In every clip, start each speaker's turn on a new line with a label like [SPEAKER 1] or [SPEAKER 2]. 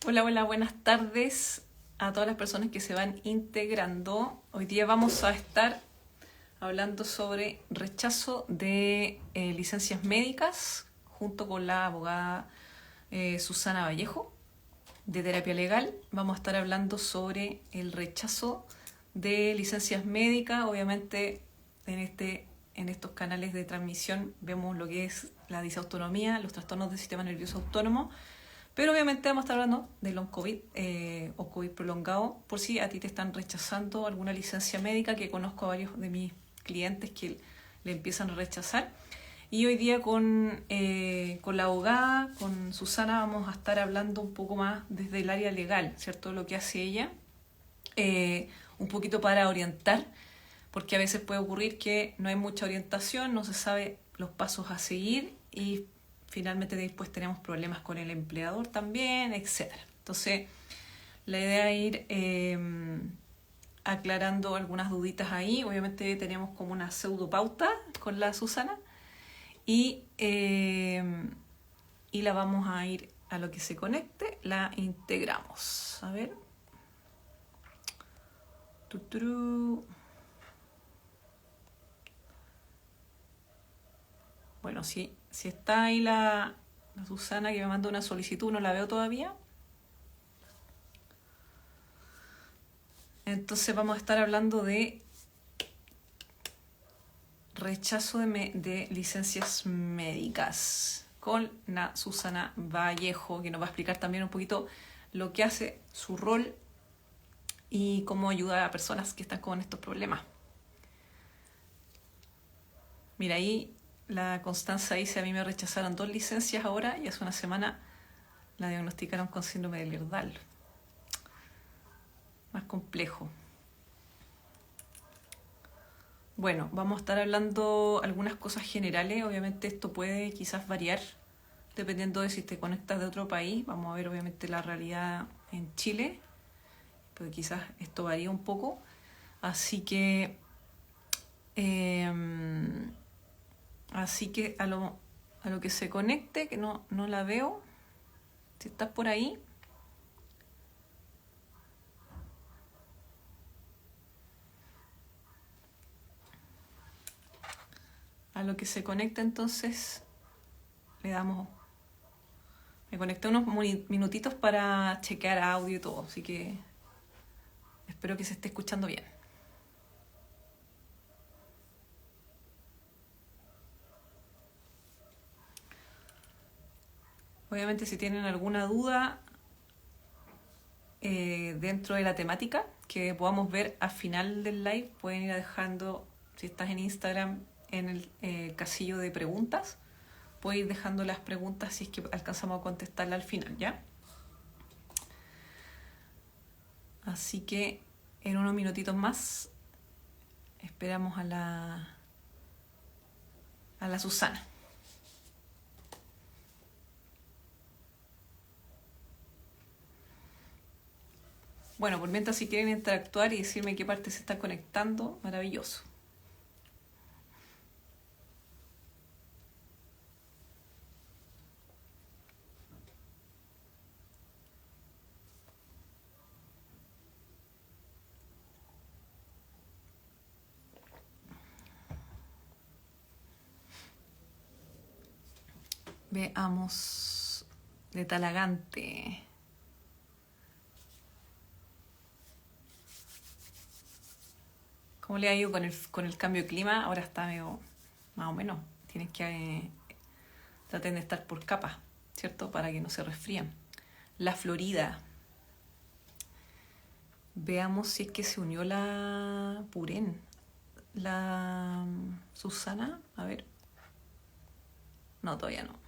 [SPEAKER 1] Hola, hola, buenas tardes a todas las personas que se van integrando. Hoy día vamos a estar hablando sobre rechazo de licencias médicas junto con la abogada Susana Vallejo de Terapia Legal. Vamos a estar hablando sobre el rechazo de licencias médicas. Obviamente en estos canales de transmisión vemos lo que es la disautonomía, los trastornos del sistema nervioso autónomo. Pero obviamente vamos a estar hablando de long COVID o COVID prolongado, por si a ti te están rechazando alguna licencia médica, que conozco a varios de mis clientes que le empiezan a rechazar. Y hoy día con la abogada, con Susana, vamos a estar hablando un poco más desde el área legal, ¿cierto? Lo que hace ella, un poquito para orientar, porque a veces puede ocurrir que no hay mucha orientación, no se sabe los pasos a seguir y finalmente después tenemos problemas con el empleador también, etc. Entonces, la idea es ir aclarando algunas duditas ahí. Obviamente tenemos como una pseudo pauta con la Susana y la vamos a ir a lo que se conecte, la integramos. A ver. Bueno, si está ahí la Susana que me mandó una solicitud, no la veo todavía. Entonces vamos a estar hablando de rechazo de licencias médicas con la Susana Vallejo, que nos va a explicar también un poquito lo que hace, su rol y cómo ayuda a personas que están con estos problemas. Mira, ahí la Constanza dice: a mí me rechazaron 2 licencias ahora y hace una semana la diagnosticaron con síndrome de Lerdahl. Más complejo. Bueno, vamos a estar hablando algunas cosas generales. Obviamente esto puede quizás variar dependiendo de si te conectas de otro país. Vamos a ver obviamente la realidad en Chile, porque quizás esto varía un poco. Así que a lo que se conecte, que no la veo. Si estás por ahí. A lo que se conecta entonces le damos. Me conecté unos minutitos para chequear audio y todo, así que espero que se esté escuchando bien. Obviamente si tienen alguna duda dentro de la temática que podamos ver al final del live, pueden ir dejando, si estás en Instagram, en el casillo de preguntas, puedes ir dejando las preguntas si es que alcanzamos a contestarla al final, ¿ya? Así que en unos minutitos más esperamos a la Susana. Bueno, por mientras, si quieren interactuar y decirme qué parte se está conectando, maravilloso. Veamos de Talagante. ¿Cómo le ha ido con el cambio de clima? Ahora está medio, más o menos. Tienes que traten de estar por capas, ¿cierto? Para que no se resfríen. La Florida. Veamos si es que se unió la Purén. La Susana, a ver. No, todavía no.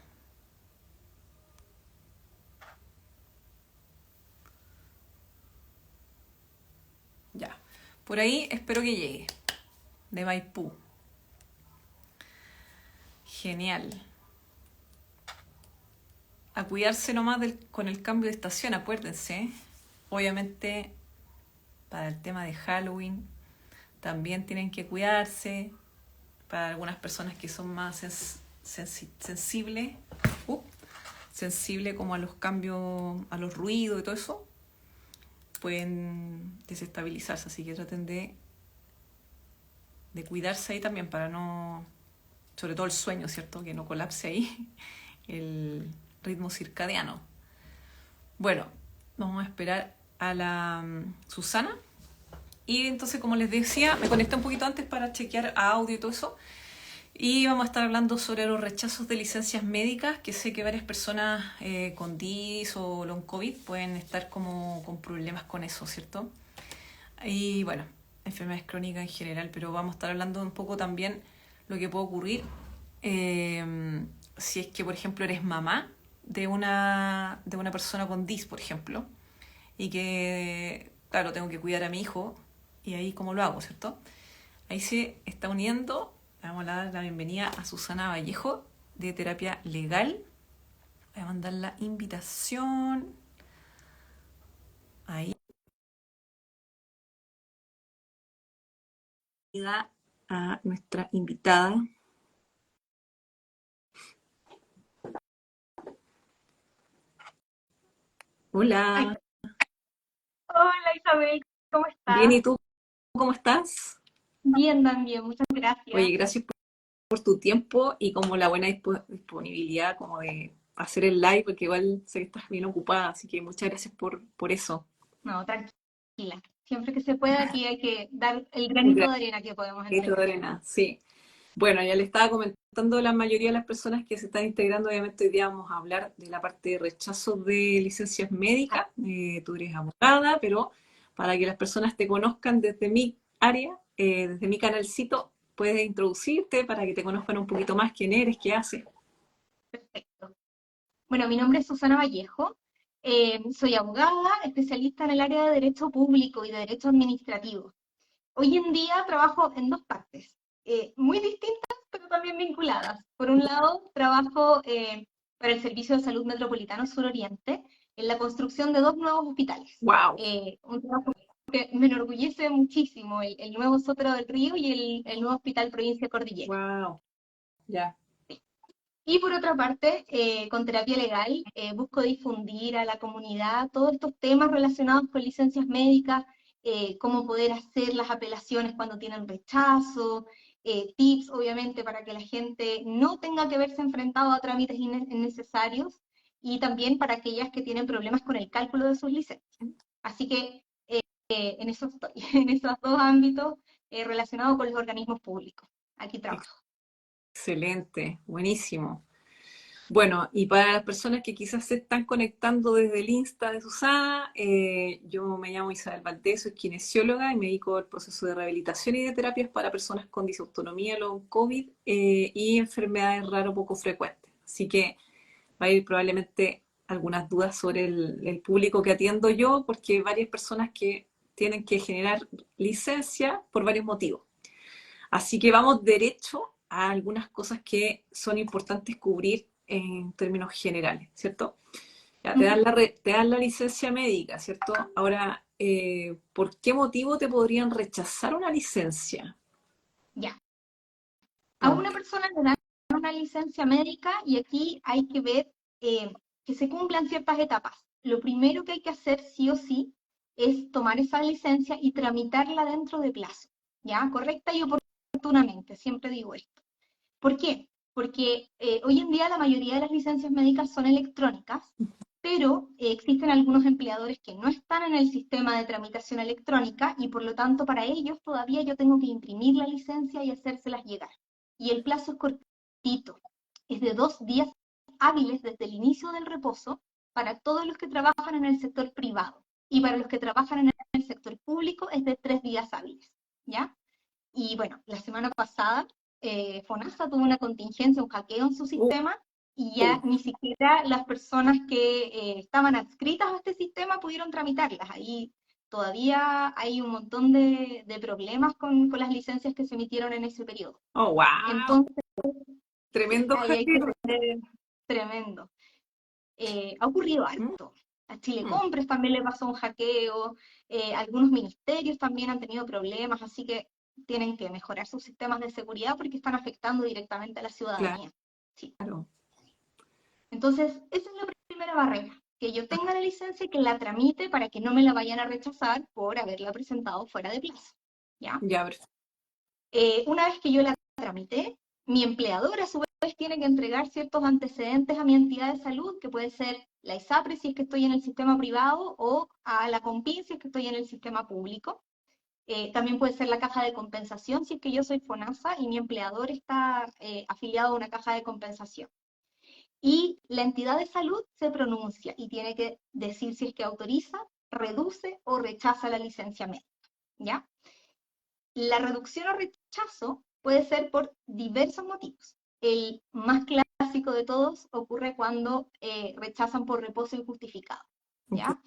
[SPEAKER 1] Ya. Por ahí espero que llegue. De Maipú. Genial. A cuidarse nomás con el cambio de estación, acuérdense. Obviamente, para el tema de Halloween, también tienen que cuidarse. Para algunas personas que son más sensibles, sensible como a los cambios, a los ruidos y todo eso, pueden desestabilizarse. Así que traten de cuidarse ahí también para no, sobre todo el sueño, ¿cierto? Que no colapse ahí el ritmo circadiano. Bueno, vamos a esperar a la Susana. Y entonces, como les decía, me conecté un poquito antes para chequear audio y todo eso. Y vamos a estar hablando sobre los rechazos de licencias médicas, que sé que varias personas con DIS o long COVID pueden estar como con problemas con eso, ¿cierto? Y bueno, enfermedades crónicas en general, pero vamos a estar hablando un poco también lo que puede ocurrir si es que, por ejemplo, eres mamá de una persona con DIS, por ejemplo, y que, claro, tengo que cuidar a mi hijo, y ahí cómo lo hago, ¿cierto? Ahí se está uniendo, vamos a dar la bienvenida a Susana Vallejo, de Terapia Legal. Voy a mandar la invitación. Ahí. A nuestra invitada. Hola.
[SPEAKER 2] Hola Isabel, ¿cómo
[SPEAKER 1] Bien,
[SPEAKER 2] estás?
[SPEAKER 1] ¿y tú cómo estás?
[SPEAKER 2] Bien también, muchas
[SPEAKER 1] Oye,
[SPEAKER 2] gracias.
[SPEAKER 1] gracias por tu tiempo y como la buena disponibilidad como de hacer el live, porque igual sé que estás bien ocupada, así que muchas gracias por eso.
[SPEAKER 2] No, tranquila. Siempre que se pueda, aquí hay que dar el
[SPEAKER 1] Un
[SPEAKER 2] granito de arena que podemos
[SPEAKER 1] granito de
[SPEAKER 2] entregar.
[SPEAKER 1] arena, sí. Bueno, ya le estaba comentando a la mayoría de las personas que se están integrando, obviamente hoy día vamos a hablar de la parte de rechazo de licencias médicas. Tú eres abogada, pero para que las personas te conozcan desde mi área, desde mi canalcito, puedes introducirte para que te conozcan un poquito más quién eres, qué haces.
[SPEAKER 2] Perfecto. Bueno, mi nombre es Susana Vallejo. Soy abogada, especialista en el área de Derecho Público y de Derecho Administrativo. Hoy en día trabajo en dos partes, muy distintas, pero también vinculadas. Por un lado, trabajo para el Servicio de Salud Metropolitano Suroriente en la construcción de dos nuevos hospitales.
[SPEAKER 1] Wow,
[SPEAKER 2] Un trabajo que me enorgullece muchísimo, el nuevo Sotero del Río y el nuevo Hospital Provincia Cordillera.
[SPEAKER 1] wow, ya.
[SPEAKER 2] Y por otra parte, con terapia legal, busco difundir a la comunidad todos estos temas relacionados con licencias médicas, cómo poder hacer las apelaciones cuando tienen rechazo, tips, obviamente, para que la gente no tenga que verse enfrentado a trámites innecesarios y también para aquellas que tienen problemas con el cálculo de sus licencias. Así que en eso estoy, en esos dos ámbitos relacionados con los organismos públicos. Aquí trabajo.
[SPEAKER 1] Excelente, buenísimo. Bueno, y para las personas que quizás se están conectando desde el Insta de Susana, yo me llamo Isabel Valdés, soy kinesióloga y me dedico al proceso de rehabilitación y de terapias para personas con disautonomía, long COVID y enfermedades raro poco frecuentes. Así que va a ir probablemente algunas dudas sobre el público que atiendo yo, porque hay varias personas que tienen que generar licencia por varios motivos. Así que vamos derecho a algunas cosas que son importantes cubrir en términos generales, ¿cierto? Ya, te dan
[SPEAKER 2] Ujú.
[SPEAKER 1] te dan la licencia médica, ¿cierto? Ahora, ¿por qué motivo te podrían rechazar una licencia?
[SPEAKER 2] Ya. A
[SPEAKER 1] ¿Por
[SPEAKER 2] una
[SPEAKER 1] qué?
[SPEAKER 2] persona le dan una licencia médica y aquí hay que ver que se cumplan ciertas etapas. Lo primero que hay que hacer sí o sí es tomar esa licencia y tramitarla dentro de plazo, ¿ya? Correcta y oportunamente, siempre digo esto. ¿Por qué? Porque hoy en día la mayoría de las licencias médicas son electrónicas, pero existen algunos empleadores que no están en el sistema de tramitación electrónica y por lo tanto para ellos todavía yo tengo que imprimir la licencia y hacérselas llegar. Y el plazo es cortito, es de 2 días hábiles desde el inicio del reposo para todos los que trabajan en el sector privado. Y para los que trabajan en el sector público es de 3 días hábiles, ¿ya? Y bueno, la semana pasada FONASA tuvo una contingencia, un hackeo en su sistema y ya
[SPEAKER 1] Uh,
[SPEAKER 2] ni siquiera las personas que estaban adscritas a este sistema pudieron tramitarlas. Ahí todavía hay un montón de problemas con las licencias que se emitieron en ese periodo.
[SPEAKER 1] oh, wow,
[SPEAKER 2] Entonces, sí,
[SPEAKER 1] tremendo
[SPEAKER 2] ahí hay que
[SPEAKER 1] hackeo.
[SPEAKER 2] tener tremendo. Ha ocurrido
[SPEAKER 1] ¿Mm?
[SPEAKER 2] harto. A Chile
[SPEAKER 1] Mm.
[SPEAKER 2] Compres también le pasó un hackeo, algunos ministerios también han tenido problemas, así que tienen que mejorar sus sistemas de seguridad porque están afectando directamente a la ciudadanía. Sí.
[SPEAKER 1] Claro.
[SPEAKER 2] Entonces, esa es la primera barrera, que yo tenga la licencia y que la tramite para que no me la vayan a rechazar por haberla presentado fuera de plazo, ¿ya?
[SPEAKER 1] Ya, perfecto.
[SPEAKER 2] Una vez que yo la tramité, mi empleador a su vez tiene que entregar ciertos antecedentes a mi entidad de salud, que puede ser la ISAPRE si es que estoy en el sistema privado o a la COMPIN si es que estoy en el sistema público. También puede ser la caja de compensación si es que yo soy FONASA y mi empleador está afiliado a una caja de compensación. Y la entidad de salud se pronuncia y tiene que decir si es que autoriza, reduce o rechaza la licencia médica, ¿ya? La reducción o rechazo puede ser por diversos motivos. El más clásico de todos ocurre cuando rechazan por reposo injustificado,
[SPEAKER 1] Ok.
[SPEAKER 2] ¿ya?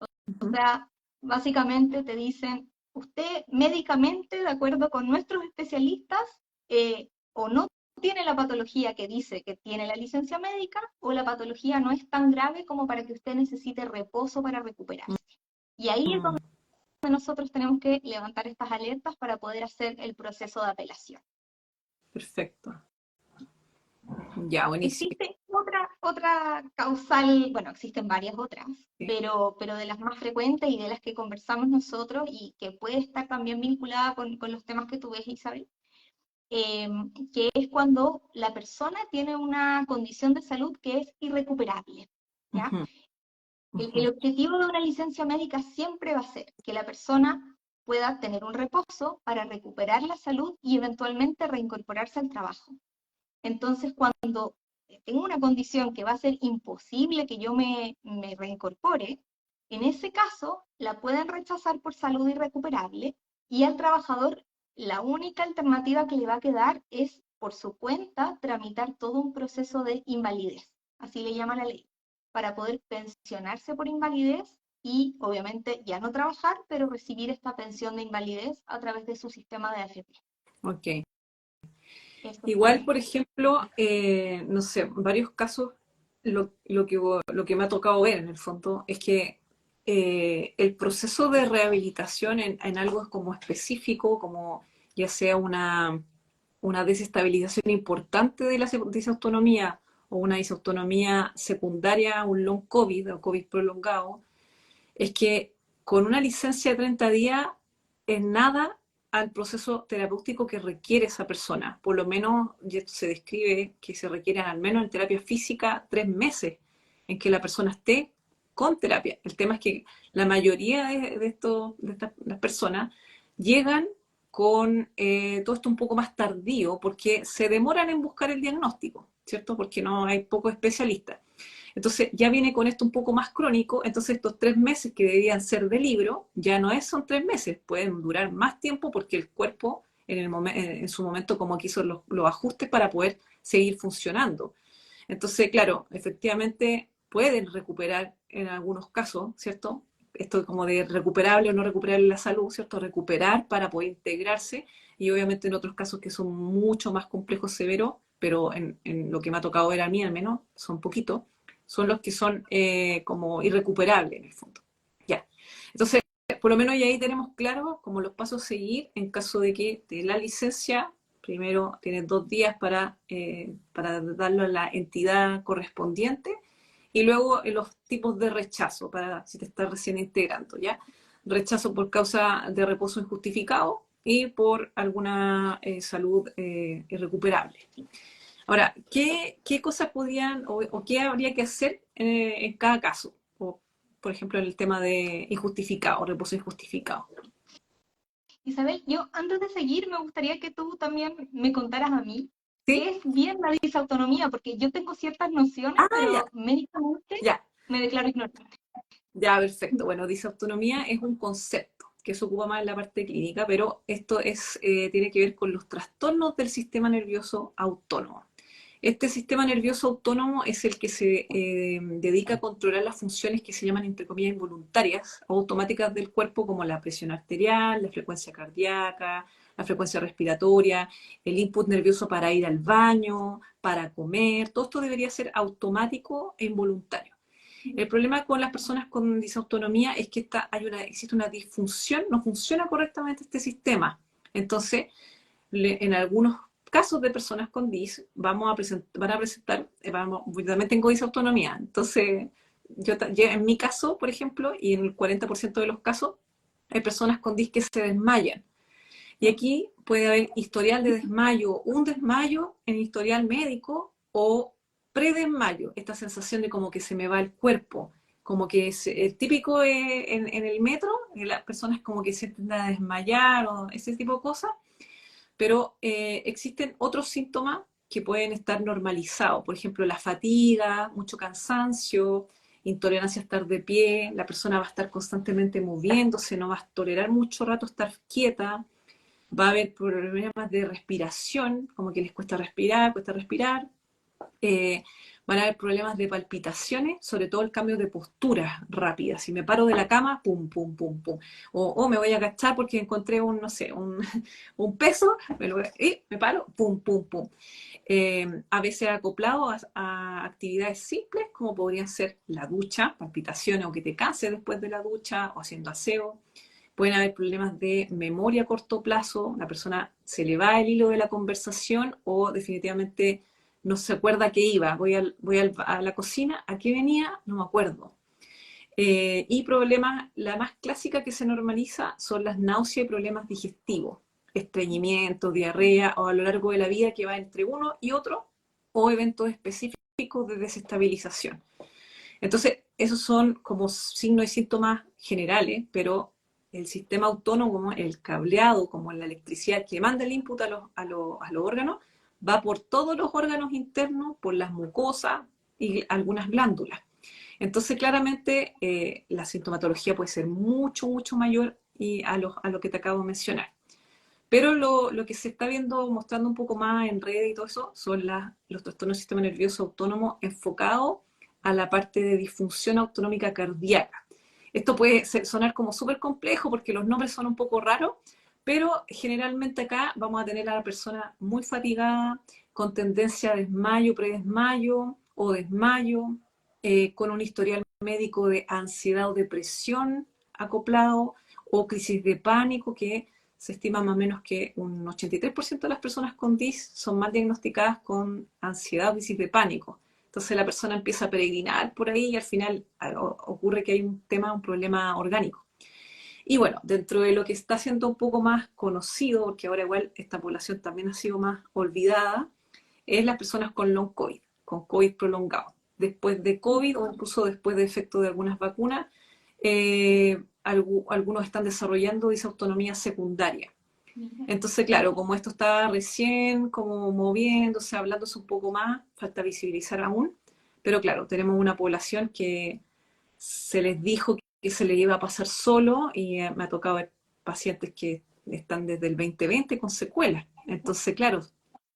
[SPEAKER 2] O
[SPEAKER 1] Ujú.
[SPEAKER 2] sea, básicamente te dicen, usted médicamente, de acuerdo con nuestros especialistas, o no tiene la patología que dice que tiene la licencia médica, o la patología no es tan grave como para que usted necesite reposo para recuperarse. Y ahí es
[SPEAKER 1] Mm,
[SPEAKER 2] donde nosotros tenemos que levantar estas alertas para poder hacer el proceso de apelación.
[SPEAKER 1] perfecto. Ya, buenísimo.
[SPEAKER 2] Existe otra causal, bueno, existen varias otras,
[SPEAKER 1] Sí.
[SPEAKER 2] pero de las más frecuentes y de las que conversamos nosotros y que puede estar también vinculada con los temas que tú ves, Isabel, eh, que es cuando la persona tiene una condición de salud que es irrecuperable, ¿ya?
[SPEAKER 1] Ujú, ujú.
[SPEAKER 2] El objetivo de una licencia médica siempre va a ser que la persona pueda tener un reposo para recuperar la salud y eventualmente reincorporarse al trabajo. Entonces, cuando tengo una condición que va a ser imposible que yo me reincorpore, en ese caso la pueden rechazar por salud irrecuperable y al trabajador la única alternativa que le va a quedar es por su cuenta tramitar todo un proceso de invalidez, así le llama la ley, para poder pensionarse por invalidez y obviamente ya no trabajar, pero recibir esta pensión de invalidez a través de su sistema de AFP.
[SPEAKER 1] Ok.
[SPEAKER 2] Eso
[SPEAKER 1] Igual,
[SPEAKER 2] sería.
[SPEAKER 1] por ejemplo, no sé, en varios casos lo que me ha tocado ver en el fondo es que el proceso de rehabilitación en algo como específico, como ya sea una desestabilización importante de la disautonomía o una disautonomía secundaria, un long COVID o COVID prolongado, es que con una licencia de 30 días es nada al proceso terapéutico que requiere esa persona. Por lo menos se describe que se requieren al menos en terapia física 3 meses en que la persona esté con terapia. El tema es que la mayoría de estas las personas llegan con todo esto un poco más tardío porque se demoran en buscar el diagnóstico, ¿cierto? Porque no hay pocos especialistas. Entonces ya viene con esto un poco más crónico, entonces estos 3 meses que debían ser de libro, ya no son 3 meses, pueden durar más tiempo porque el cuerpo en su momento como que hizo los ajustes para poder seguir funcionando. Entonces, claro, efectivamente pueden recuperar en algunos casos, ¿cierto? Esto como de recuperable o no recuperable la salud, ¿cierto? Recuperar para poder integrarse y obviamente en otros casos que son mucho más complejos, severos, pero en lo que me ha tocado ver a mí al menos, son poquitos, son los que son como irrecuperables en el fondo. Ya. Entonces, por lo menos ya ahí tenemos claro como los pasos a seguir en caso de que te la licencia. Primero tienes 2 días para darlo a la entidad correspondiente y luego los tipos de rechazo para si te estás recién integrando, ¿ya? Rechazo por causa de reposo injustificado y por alguna salud irrecuperable. Ahora, ¿qué cosas podrían o qué habría que hacer en cada caso? O, por ejemplo, en el tema de injustificado, reposo injustificado.
[SPEAKER 2] Isabel, yo antes de seguir me gustaría que tú también me contaras a mí
[SPEAKER 1] ¿Sí?
[SPEAKER 2] qué es bien la disautonomía, porque yo tengo ciertas nociones,
[SPEAKER 1] Ah, ya,
[SPEAKER 2] pero médicamente
[SPEAKER 1] ya.
[SPEAKER 2] me declaro ignorante.
[SPEAKER 1] Ya, perfecto. Bueno, disautonomía es un concepto que se ocupa más en la parte clínica, pero esto tiene que ver con los trastornos del sistema nervioso autónomo. Este sistema nervioso autónomo es el que se dedica a controlar las funciones que se llaman, entre comillas, involuntarias o automáticas del cuerpo, como la presión arterial, la frecuencia cardíaca, la frecuencia respiratoria, el input nervioso para ir al baño, para comer. Todo esto debería ser automático e involuntario. El problema con las personas con disautonomía es que existe una disfunción, no funciona correctamente este sistema. Entonces, en algunos casos de personas con DIS van a presentar, yo también tengo disautonomía, entonces en mi caso, por ejemplo, y en el 40% de los casos, hay personas con DIS que se desmayan. Y aquí puede haber historial de desmayo, un desmayo en historial médico o predesmayo, esta sensación de como que se me va el cuerpo, como que es el típico en el metro, las personas como que se tienden a desmayar o ese tipo de cosas, pero existen otros síntomas que pueden estar normalizados, por ejemplo, la fatiga, mucho cansancio, intolerancia a estar de pie, la persona va a estar constantemente moviéndose, no va a tolerar mucho rato estar quieta, va a haber problemas de respiración, como que les cuesta respirar, eh, van a haber problemas de palpitaciones, sobre todo el cambio de postura rápida. Si me paro de la cama, pum, pum, pum, pum. O me voy a agachar porque encontré un, no sé, un peso, me paro, pum, pum, pum. A veces acoplado a actividades simples, como podrían ser la ducha, palpitaciones o que te canses después de la ducha, o haciendo aseo. Pueden haber problemas de memoria a corto plazo, la persona se le va el hilo de la conversación o definitivamente no se acuerda que iba, a la cocina, ¿a qué venía? No me acuerdo. Y problemas, la más clásica que se normaliza son las náuseas y problemas digestivos, estreñimiento, diarrea o a lo largo de la vida que va entre uno y otro o eventos específicos de desestabilización. Entonces, esos son como signos y síntomas generales, pero el sistema autónomo, como el cableado, como la electricidad que manda el input a los órganos, va por todos los órganos internos, por las mucosas y algunas glándulas. Entonces, claramente, la sintomatología puede ser mucho, mucho mayor y a lo que te acabo de mencionar. Pero lo que se está viendo, mostrando un poco más en redes y todo eso, son los trastornos del sistema nervioso autónomo enfocados a la parte de disfunción autonómica cardíaca. Esto puede sonar como súper complejo porque los nombres son un poco raros, pero generalmente acá vamos a tener a la persona muy fatigada, con tendencia a desmayo, predesmayo o desmayo, con un historial médico de ansiedad o depresión acoplado, o crisis de pánico, que se estima más o menos que un 83% de las personas con DIS son mal diagnosticadas con ansiedad o crisis de pánico. Entonces la persona empieza a peregrinar por ahí y al final ocurre que hay un problema orgánico. Y bueno, dentro de lo que está siendo un poco más conocido, porque ahora igual esta población también ha sido más olvidada, es las personas con long COVID, con COVID prolongado. Después de COVID o incluso después de efecto de algunas vacunas, algunos están desarrollando disautonomía secundaria. Entonces, claro, como esto está recién como moviéndose, hablándose un poco más, falta visibilizar aún, pero claro, tenemos una población que se les dijo que se les iba a pasar solo y me ha tocado ver pacientes que están desde el 2020 con secuelas. Entonces, claro,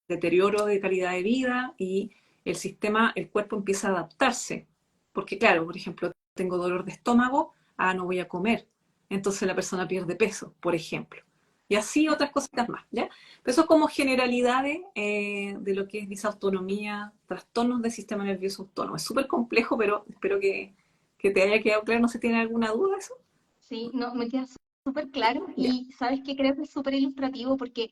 [SPEAKER 1] deterioro de calidad de vida y el sistema, el cuerpo empieza a adaptarse. Porque claro, por ejemplo, tengo dolor de estómago, no voy a comer. Entonces la persona pierde peso, por ejemplo. Y así otras cositas más, ¿ya? Pero eso es como generalidades de lo que es disautonomía, trastornos del sistema nervioso autónomo. Es súper complejo, pero espero que te haya quedado claro. No sé si tiene alguna duda de eso.
[SPEAKER 2] Sí, no, me queda súper claro
[SPEAKER 1] Ya,
[SPEAKER 2] y sabes que creo que es súper ilustrativo porque,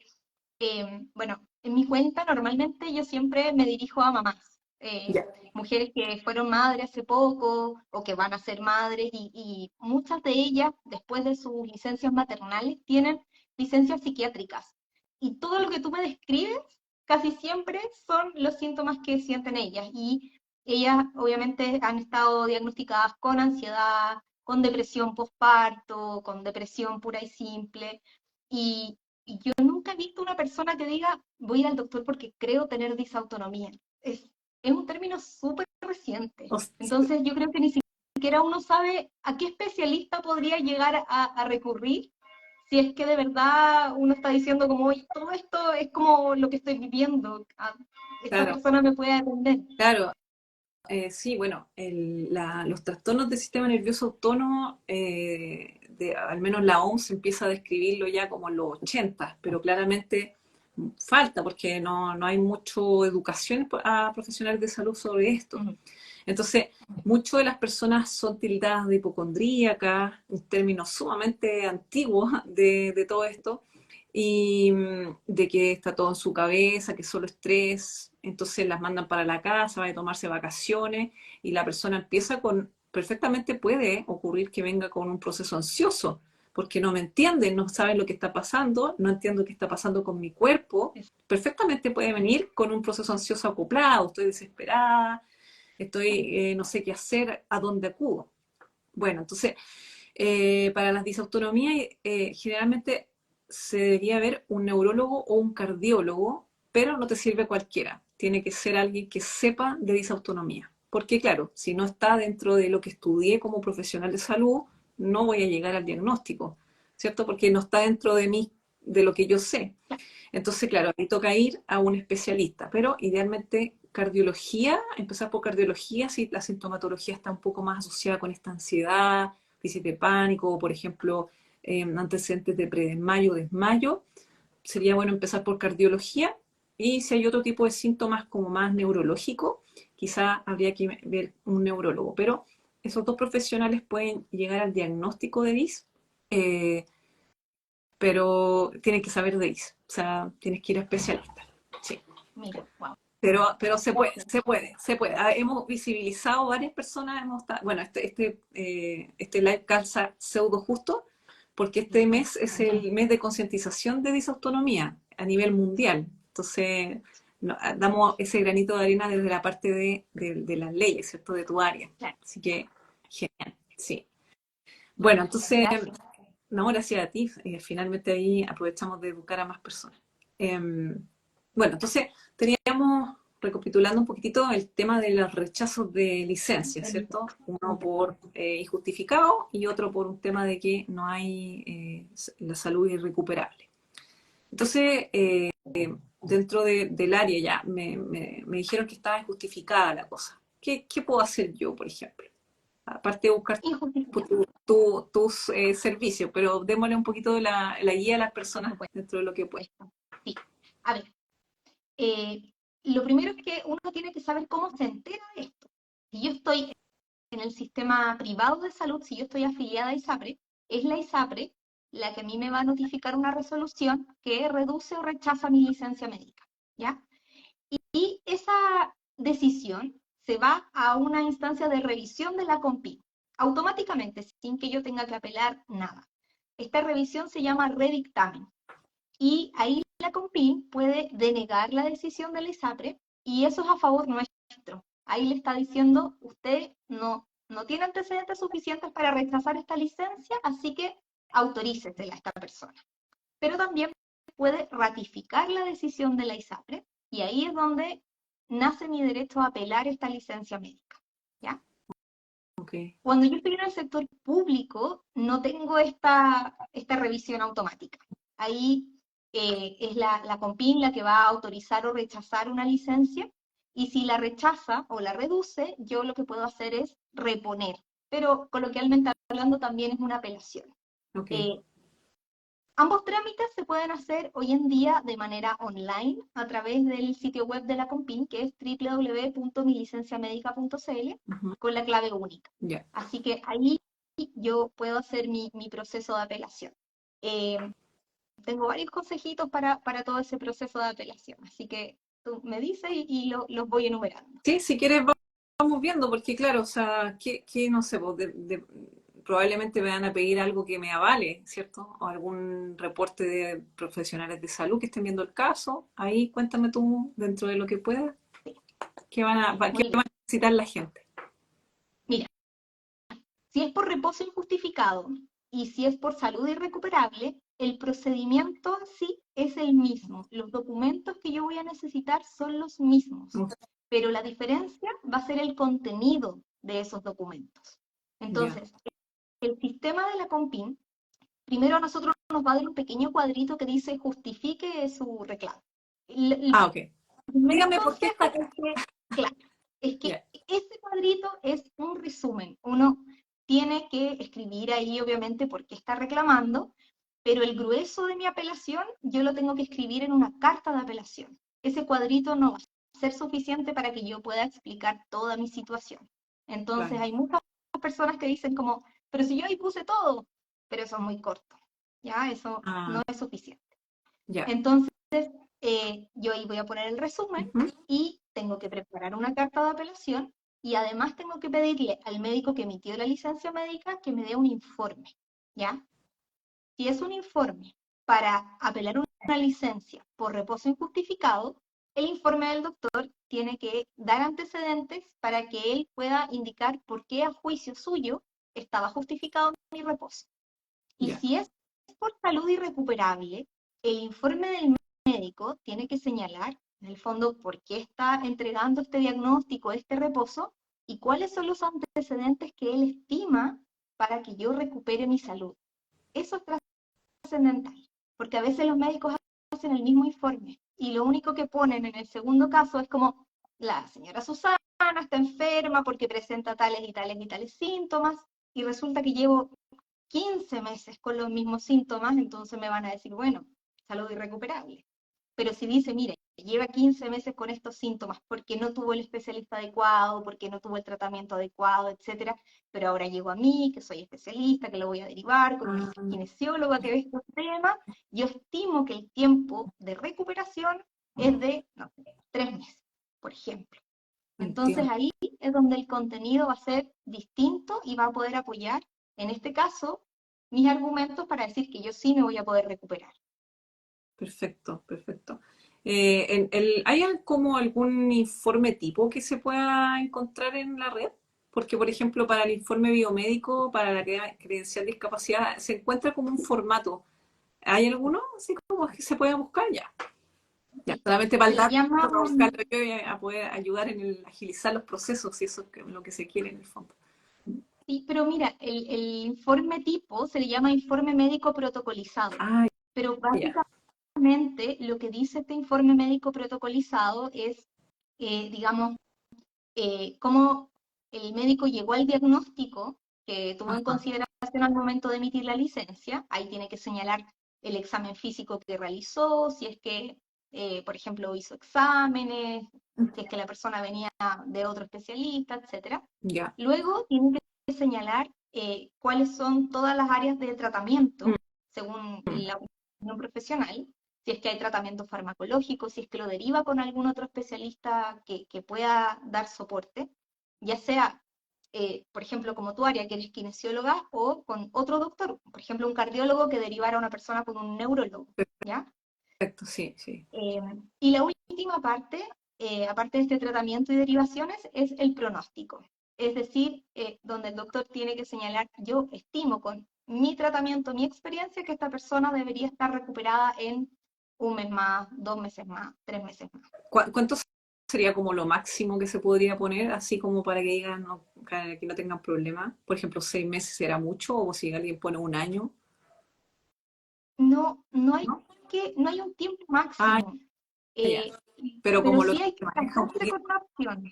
[SPEAKER 2] bueno, en mi cuenta normalmente yo siempre me dirijo a mamás,
[SPEAKER 1] ya.
[SPEAKER 2] mujeres que fueron madres hace poco o que van a ser madres y muchas de ellas después de sus licencias maternales tienen licencias psiquiátricas y todo lo que tú me describes casi siempre son los síntomas que sienten ellas y ellas obviamente han estado diagnosticadas con ansiedad, con depresión postparto, con depresión pura y simple. Y yo nunca he visto una persona que diga, voy a ir al doctor porque creo tener disautonomía. Es un término súper reciente. Entonces yo creo que ni siquiera uno sabe a qué especialista podría llegar a recurrir si es que de verdad uno está diciendo como, oye, todo esto es como lo que estoy viviendo. Esta
[SPEAKER 1] Claro,
[SPEAKER 2] persona me puede atender.
[SPEAKER 1] claro. Sí, bueno, los trastornos del sistema nervioso autónomo, al menos la OMS empieza a describirlo ya como en los 80, pero claramente falta porque no hay mucha educación a profesionales de salud sobre esto.
[SPEAKER 2] Ujú.
[SPEAKER 1] Entonces, muchas de las personas son tildadas de hipocondríacas, un término sumamente antiguo de todo esto, y de que está todo en su cabeza, que es solo estrés, entonces las mandan para la casa, va a tomarse vacaciones y la persona empieza con, perfectamente puede ocurrir que venga con un proceso ansioso, porque no me entienden, no saben lo que está pasando, no entiendo qué está pasando con mi cuerpo, perfectamente puede venir con un proceso ansioso acoplado, estoy desesperada, estoy, no sé qué hacer, a dónde acudo. Bueno, entonces, para las disautonomías, generalmente se debería ver un neurólogo o un cardiólogo, pero no te sirve cualquiera. Tiene que ser alguien que sepa de disautonomía. Porque claro, si no está dentro de lo que estudié como profesional de salud, no voy a llegar al diagnóstico, ¿cierto? Porque no está dentro de mí, de lo que yo sé. Entonces, claro, ahí toca ir a un especialista, pero idealmente cardiología, empezar por cardiología si la sintomatología está un poco más asociada con esta ansiedad, crisis de pánico, o por ejemplo, antecedentes de predesmayo, desmayo, sería bueno empezar por cardiología. Y si hay otro tipo de síntomas como más neurológico, quizá habría que ver un neurólogo. Pero esos dos profesionales pueden llegar al diagnóstico de DIS, eh, pero tienes que saber de IS, o sea, tienes que ir a especialistas. Sí.
[SPEAKER 2] Mira, wow.
[SPEAKER 1] Pero se puede, se puede, se puede. Ah, hemos visibilizado varias personas, bueno, este live calza pseudo justo, porque este mes es el mes de concientización de disautonomía a nivel mundial. Entonces, damos ese granito de arena desde la parte de las leyes, ¿cierto? De tu área.
[SPEAKER 2] Claro.
[SPEAKER 1] Así que, genial, sí. Bueno, entonces,
[SPEAKER 2] Gracias.
[SPEAKER 1] no, gracias a ti. Finalmente ahí aprovechamos de educar a más personas. Bueno, entonces teníamos, recapitulando un poquitito, el tema de los rechazos de licencia, ¿cierto? Uno por injustificado y otro por un tema de que no hay la salud irrecuperable. Entonces, dentro del área ya, me dijeron que estaba injustificada la cosa. ¿Qué puedo hacer yo, por ejemplo? Aparte de buscar
[SPEAKER 2] Injustificado,
[SPEAKER 1] tus servicios, pero démosle un poquito de la guía a las
[SPEAKER 2] por
[SPEAKER 1] personas
[SPEAKER 2] supuesto.
[SPEAKER 1] dentro de lo que puede.
[SPEAKER 2] Sí. A ver, lo primero es que uno tiene que saber cómo se entera de esto. Si yo estoy en el sistema privado de salud, si yo estoy afiliada a ISAPRE, es la ISAPRE la que a mí me va a notificar una resolución que reduce o rechaza mi licencia médica, ¿ya? Y esa decisión se va a una instancia de revisión de la COMPI, automáticamente, sin que yo tenga que apelar nada. Esta revisión se llama redictamen. Y ahí la COMPIN puede denegar la decisión de la ISAPRE y eso es a favor nuestro. Ahí le está diciendo, usted no tiene antecedentes suficientes para rechazar esta licencia, así que autorícesela a esta persona. Pero también puede ratificar la decisión de la ISAPRE y ahí es donde nace mi derecho a apelar esta licencia médica. ¿Ya?
[SPEAKER 1] Okay.
[SPEAKER 2] Cuando yo estoy en el sector público, no tengo esta revisión automática. Ahí es la COMPIN la que va a autorizar o rechazar una licencia, y si la rechaza o la reduce, yo lo que puedo hacer es reponer. Pero coloquialmente hablando también es una apelación.
[SPEAKER 1] Okay.
[SPEAKER 2] Eh, Ambos trámites se pueden hacer hoy en día de manera online a través del sitio web de la COMPIN, que es www.milicenciamedica.cl,
[SPEAKER 1] Uh-huh.
[SPEAKER 2] con la clave única.
[SPEAKER 1] Yeah.
[SPEAKER 2] Así que ahí yo puedo hacer mi proceso de apelación. Tengo varios consejitos para todo ese proceso de apelación, así que tú me dices y los voy enumerando.
[SPEAKER 1] Sí, si quieres vamos viendo, porque claro, o sea, no sé, pues, probablemente me van a pedir algo que me avale, ¿cierto? O algún reporte de profesionales de salud que estén viendo el caso. Ahí cuéntame tú, dentro de lo que puedas,
[SPEAKER 2] Sí,
[SPEAKER 1] qué
[SPEAKER 2] muy bien.
[SPEAKER 1] van a necesitar la gente.
[SPEAKER 2] Mira, si es por reposo injustificado y si es por salud irrecuperable, el procedimiento en sí es el mismo. Los documentos que yo voy a necesitar son los mismos, pero la diferencia va a ser el contenido de esos documentos.
[SPEAKER 1] Ya.
[SPEAKER 2] Entonces, el sistema de la COMPIN, primero a nosotros nos va a dar un pequeño cuadrito que dice justifique su reclamo.
[SPEAKER 1] Ah, ok.
[SPEAKER 2] El primer
[SPEAKER 1] Dígame por qué está
[SPEAKER 2] consejo
[SPEAKER 1] acá.
[SPEAKER 2] claro, es que
[SPEAKER 1] Ya.
[SPEAKER 2] este cuadrito es un resumen. Uno tiene que escribir ahí, obviamente, por qué está reclamando, pero el grueso de mi apelación yo lo tengo que escribir en una carta de apelación. Ese cuadrito no va a ser suficiente para que yo pueda explicar toda mi situación. Entonces
[SPEAKER 1] Claro.
[SPEAKER 2] hay muchas personas que dicen como, pero si yo ahí puse todo, pero eso es muy corto, ¿ya? Eso no
[SPEAKER 1] Ah,
[SPEAKER 2] es suficiente.
[SPEAKER 1] Ya.
[SPEAKER 2] Entonces, yo ahí voy a poner el resumen
[SPEAKER 1] Ujú.
[SPEAKER 2] y tengo que preparar una carta de apelación y además tengo que pedirle al médico que emitió la licencia médica que me dé un informe, ¿ya? Si es un informe para apelar una licencia por reposo injustificado, el informe del doctor tiene que dar antecedentes para que él pueda indicar por qué a juicio suyo estaba justificado mi reposo. Y
[SPEAKER 1] Ya.
[SPEAKER 2] si es por salud irrecuperable, el informe del médico tiene que señalar, en el fondo, por qué está entregando este diagnóstico, este reposo, y cuáles son los antecedentes que él estima para que yo recupere mi salud. Eso es trascendental, porque a veces los médicos hacen el mismo informe y lo único que ponen en el segundo caso es como la señora Susana está enferma porque presenta tales y tales y tales síntomas y resulta que llevo 15 meses con los mismos síntomas, entonces me van a decir, bueno, salud irrecuperable. Pero si dice, mire, lleva 15 meses con estos síntomas porque no tuvo el especialista adecuado, porque no tuvo el tratamiento adecuado, etcétera, pero ahora llegó a mí, que soy especialista, que lo voy a derivar con una
[SPEAKER 1] Ah,
[SPEAKER 2] kinesióloga que ve estos temas, yo estimo que el tiempo de recuperación es de, no sé, 3 meses, por ejemplo. Entonces
[SPEAKER 1] entiendo.
[SPEAKER 2] ahí es donde el contenido va a ser distinto y va a poder apoyar, en este caso, mis argumentos para decir que yo sí me voy a poder recuperar.
[SPEAKER 1] Perfecto, perfecto. ¿Hay como algún informe tipo que se pueda encontrar en la red? Porque, por ejemplo, para el informe biomédico, para la credencial de discapacidad, se encuentra como un formato. ¿Hay alguno así como que se pueda buscar ya? Ya,
[SPEAKER 2] Sí,
[SPEAKER 1] solamente para
[SPEAKER 2] se
[SPEAKER 1] el
[SPEAKER 2] le
[SPEAKER 1] dato,
[SPEAKER 2] llama,
[SPEAKER 1] para buscarlo yo y a poder ayudar en agilizar los procesos, y eso es lo que se quiere en el fondo.
[SPEAKER 2] sí, pero mira, el informe tipo se le llama informe médico protocolizado,
[SPEAKER 1] Ah,
[SPEAKER 2] pero
[SPEAKER 1] ya.
[SPEAKER 2] básicamente lo que dice este informe médico protocolizado es, digamos, cómo el médico llegó al diagnóstico que tuvo en
[SPEAKER 1] Ajá.
[SPEAKER 2] consideración al momento de emitir la licencia. Ahí tiene que señalar el examen físico que realizó, si es que, por ejemplo, hizo exámenes, si es que la persona venía de otro especialista, etcétera.
[SPEAKER 1] Ya.
[SPEAKER 2] Luego tiene que señalar cuáles son todas las áreas de
[SPEAKER 1] Mm,
[SPEAKER 2] tratamiento según
[SPEAKER 1] mm.
[SPEAKER 2] la opinión profesional, si es que hay tratamiento farmacológico, si es que lo deriva con algún otro especialista que pueda dar soporte, ya sea, por ejemplo, como tu área, que eres kinesióloga, o con otro doctor, por ejemplo, un cardiólogo que derivara a una persona con un neurólogo, ¿ya?
[SPEAKER 1] Perfecto, sí, sí.
[SPEAKER 2] Eh, y la última parte, aparte de este tratamiento y derivaciones, es el pronóstico. Es decir, donde el doctor tiene que señalar, yo estimo con mi tratamiento, mi experiencia, que esta persona debería estar recuperada en 1 mes más, 2 meses más, 3 meses más.
[SPEAKER 1] ¿Cuánto sería como lo máximo que se podría poner, así como para que digan que no tengan problema? Por ejemplo, 6 meses será mucho, o si alguien pone un año,
[SPEAKER 2] No,
[SPEAKER 1] ¿no?
[SPEAKER 2] no hay un tiempo
[SPEAKER 1] Ah,
[SPEAKER 2] máximo,
[SPEAKER 1] ya.
[SPEAKER 2] eh,
[SPEAKER 1] Pero
[SPEAKER 2] pero
[SPEAKER 1] como lo
[SPEAKER 2] sí
[SPEAKER 1] que
[SPEAKER 2] hay que
[SPEAKER 1] se maneja un
[SPEAKER 2] casarse
[SPEAKER 1] poquito,
[SPEAKER 2] con una opción.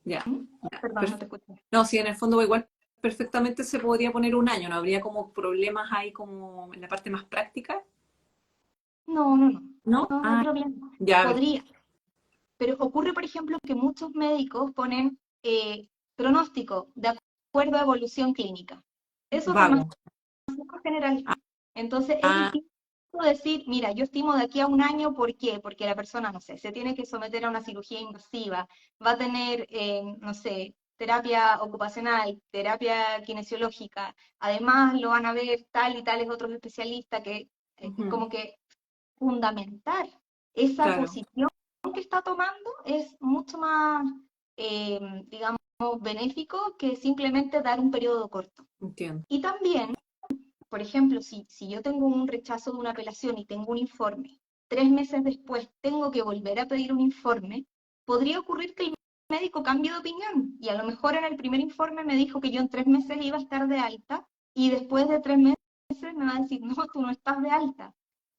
[SPEAKER 1] ya,
[SPEAKER 2] ¿Mm?
[SPEAKER 1] ya.
[SPEAKER 2] Perdón, no te escuché.
[SPEAKER 1] No, sí, en el fondo igual perfectamente se podría poner un año, no habría como problemas ahí como en la parte más práctica,
[SPEAKER 2] No, no, no,
[SPEAKER 1] ¿no?
[SPEAKER 2] no, no hay
[SPEAKER 1] Ah,
[SPEAKER 2] problema.
[SPEAKER 1] ya,
[SPEAKER 2] Podría. Pero ocurre, por ejemplo, que muchos médicos ponen pronóstico de acuerdo a evolución clínica. Eso es
[SPEAKER 1] vago.
[SPEAKER 2] demasiado general. Entonces es
[SPEAKER 1] Ah,
[SPEAKER 2] distinto decir, mira, yo estimo de aquí a 1 año, ¿por qué? Porque la persona, no sé, se tiene que someter a una cirugía invasiva, va a tener, no sé, terapia ocupacional, terapia kinesiológica, además lo van a ver tal y tales otros especialistas que es
[SPEAKER 1] ujú,
[SPEAKER 2] como que fundamentar esa
[SPEAKER 1] claro,
[SPEAKER 2] posición que está tomando es mucho más, digamos, benéfico que simplemente dar un periodo corto.
[SPEAKER 1] entiendo.
[SPEAKER 2] Y también, por ejemplo, si yo tengo un rechazo de una apelación y tengo un informe, 3 meses después tengo que volver a pedir un informe, podría ocurrir que el médico cambie de opinión y a lo mejor en el primer informe me dijo que yo en 3 meses iba a estar de alta y después de 3 meses me va a decir, no, tú no estás de alta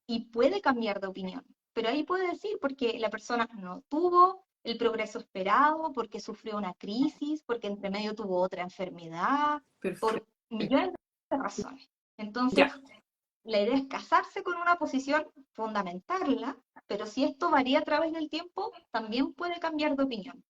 [SPEAKER 2] y puede cambiar de opinión. Pero ahí puede decir porque la persona no tuvo el progreso esperado, porque sufrió una crisis, porque entre medio tuvo otra enfermedad, por
[SPEAKER 1] Perfecto.
[SPEAKER 2] millones de razones.
[SPEAKER 1] Ya,
[SPEAKER 2] Entonces, la idea es casarse con una posición, fundamentarla, pero si esto varía a través del tiempo, también puede cambiar de opinión.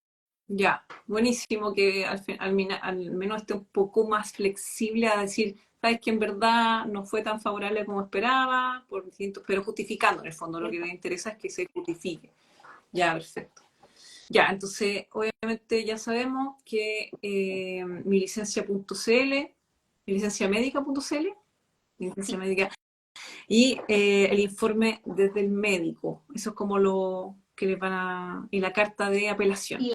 [SPEAKER 1] ya. Buenísimo que al menos esté un poco más flexible a decir, sabes que en verdad no fue tan favorable como esperaba, por distintos, pero justificando en el fondo, lo que me interesa es que se justifique. Ya, perfecto. Ya, entonces, obviamente ya sabemos que mi licencia.cl, mi licenciamédica.cl, mi licencia
[SPEAKER 2] Sí,
[SPEAKER 1] médica, y el informe desde el médico. Eso es como lo que les van a... Y la carta de apelación.
[SPEAKER 2] y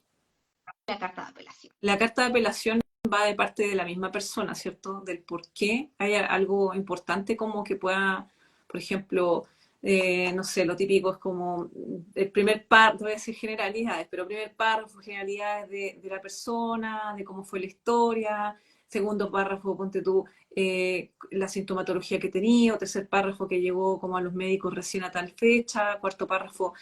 [SPEAKER 2] la carta de apelación.
[SPEAKER 1] La carta de apelación va de parte de la misma persona, ¿cierto? Del por qué. Hay algo importante como que pueda, por ejemplo, no sé, lo típico es como el primer párrafo, voy a decir generalidades, pero primer párrafo, generalidades de la persona, de cómo fue la historia. Segundo párrafo, ponte tú, la sintomatología que tenía. O tercer párrafo, que llegó como a los médicos recién a tal fecha. Cuarto párrafo,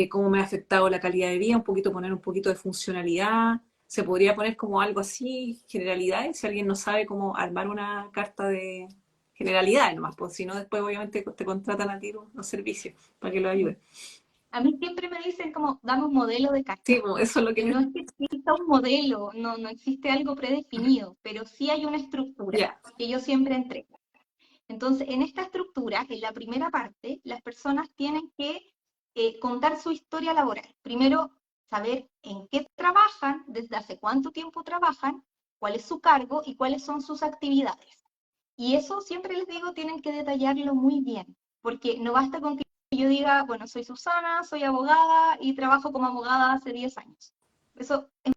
[SPEAKER 1] cómo me ha afectado la calidad de vida, un poquito poner un poquito de funcionalidad. Se podría poner como algo así, generalidades, si alguien no sabe cómo armar una carta de generalidades nomás, pues si no después obviamente te contratan a ti los servicios para que lo ayude.
[SPEAKER 2] A mí siempre me dicen como, dame un modelo de
[SPEAKER 1] Sí,
[SPEAKER 2] carta.
[SPEAKER 1] pues, eso es lo que
[SPEAKER 2] Y
[SPEAKER 1] yo...
[SPEAKER 2] no es que exista un modelo, no, no existe algo predefinido, pero sí hay una estructura
[SPEAKER 1] Ya,
[SPEAKER 2] que yo siempre entrego. Entonces, en esta estructura, en la primera parte, las personas tienen que contar su historia laboral. Primero, saber en qué trabajan, desde hace cuánto tiempo trabajan, cuál es su cargo y cuáles son sus actividades. Y eso siempre les digo, tienen que detallarlo muy bien, porque no basta con que yo diga, bueno, soy Susana, soy abogada y trabajo como abogada hace 10 años. Eso es